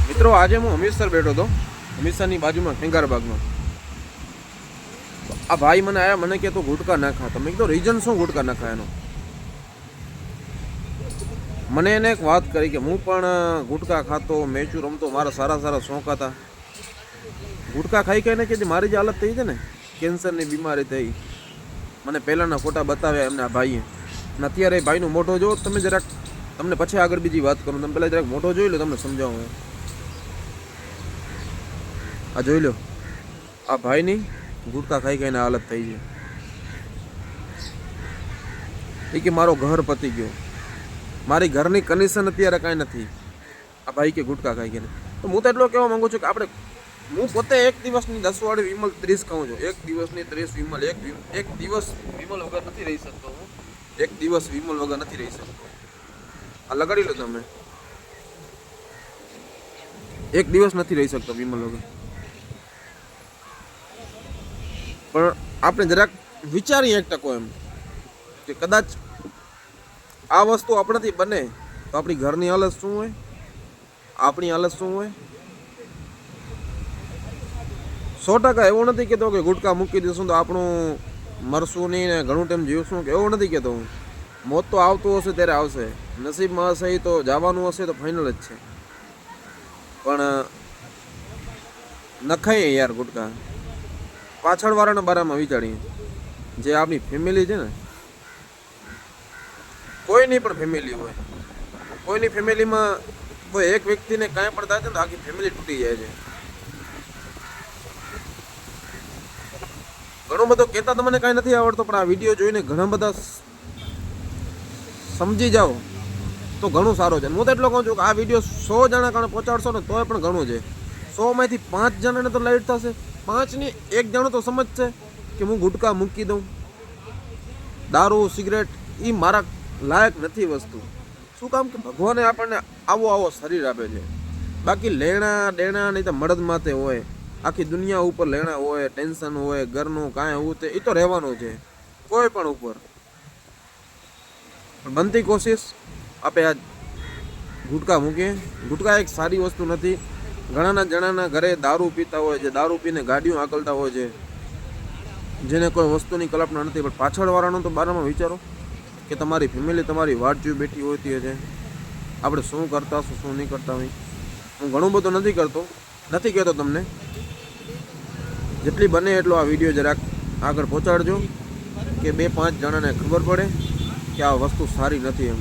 મિત્રો આજે હું હમીરસર બેઠો હતો, હમીરસરની બાજુમાં ખેંગારબાગમાં. આ ભાઈ મને આયા, મને કે તો ગુટકા ના ખાતો. મેં કીધું રીઝન શું ગુટકા ના ખાય એનું? મને એને એક વાત કરી કે હું પણ ગુટકા ખાતો, મેચું રમતો, મારા સારા સારા શોખ હતા. ગુટકા ખાઈ ખાઈને કે મારી જે હાલત થઈ છે ને, કેન્સરની બીમારી થઈ. મને પહેલાંના ફોટા બતાવ્યા એમને આ ભાઈએ. અને અત્યારે ભાઈનો મોઢો જો તમે જરાક, તમને પછી આગળ બીજી વાત કરું. તમે પહેલાં જરાક મોઢો જોઈ લો, તમને સમજાવું. આ જોઈ લો, આ ભાઈની ગુટકા ખાઈ ખાઈને હાલત થઈ છે. એ કે મારો ઘર પતી ગયો, મારી ઘરની કન્ડિશન અત્યારે કાંઈ નથી. આ ભાઈ કે ગુટકા ખાઈ ગઈને. તો હું તો એટલો કહેવા માંગુ છું કે આપણે, હું પોતે એક દિવસની 10 વાળી વિમલ 30 ખાઉં છું. એક દિવસની 30 વિમલ, એક દિવસ વિમલ વગર નથી રહી શકતો હું. એક દિવસ વિમલ વગર નથી રહી શકતો. આ લગાડી લો તમે, એક દિવસ નથી રહી શકતો વિમલ વગર. પણ આપણે જરાક વિચારીએ એક ટકો એમ કે કદાચ આ વસ્તુ આપણાથી બને તો આપણી ઘરની હાલત શું હોય, આપણી હાલત શું હોય. 100% એવું નથી કહેતો કે ગુટકા મૂકી દઈશું તો આપણું મરશું નહીં ને ઘણું ટાઈમ જીવશું, કે એવું નથી કહેતો હું. મોત તો આવતું હશે ત્યારે આવશે, નસીબમાં હશે એ તો જવાનું હશે તો ફાઇનલ જ છે. પણ ન ખાઈએ યાર ગુટકા. પાછળવાળાના બારામાં વિચારીએ. જે આપણી ફેમિલી છે ને, કોઈની પણ ફેમિલી હોય, કોઈની ફેમિલીમાં કોઈ એક વ્યક્તિને કાંઈ પણ થાય છે ને તો આખી ફેમિલી તૂટી જાય છે. ઘણું બધું કહેતા તમને કાંઈ નથી આવડતો, પણ આ વિડીયો જોઈને ઘણા બધા સમજી જાઓ તો ઘણું સારું છે. હું તો એટલો કહું છું કે આ વિડીયો 100 જણા કારણે પહોંચાડશો ને તોય પણ ઘણું છે. 100 માંથી 5 જણાને તો લાઈટ થશે, 5ની 1 જણો તો સમજશે કે હું ગુટકા મૂકી દઉં. દારૂ સિગરેટ એ મારા લાયક નથી વસ્તુ. શું કામ કે ભગવાને આપણને આવો શરીર આપે છે. બાકી લેણા દેણા નહીં તો મળદ માથે હોય, આખી દુનિયા ઉપર લેણા હોય, ટેન્શન હોય, ઘરનું કાંઈ એવું તે એ તો રહેવાનું છે કોઈ પણ ઉપર. પણ બનતી કોશિશ આપણે આ ગુટકા મૂકીએ. ગુટકા એક સારી વસ્તુ નથી. ઘણાના જણાના ઘરે દારૂ પીતા હોય છે, દારૂ પીને ગાડીઓ આંકલતા હોય છે, જેને કોઈ વસ્તુની કલ્પના નથી. પણ પાછળવાળાનો તો બારામાં વિચારો કે તમારી ફેમિલી તમારી વાટ જોઈ બેઠી હોતી છે. આપણે શું કરતા શું નહીં કરતા હોય. હું ઘણું બધું નથી કરતો, નથી કહેતો તમને. જેટલી બને એટલો આ વિડીયો જરાક આગળ પહોંચાડજો કે 2-5 જણાને ખબર પડે કે આ વસ્તુ સારી નથી એમ.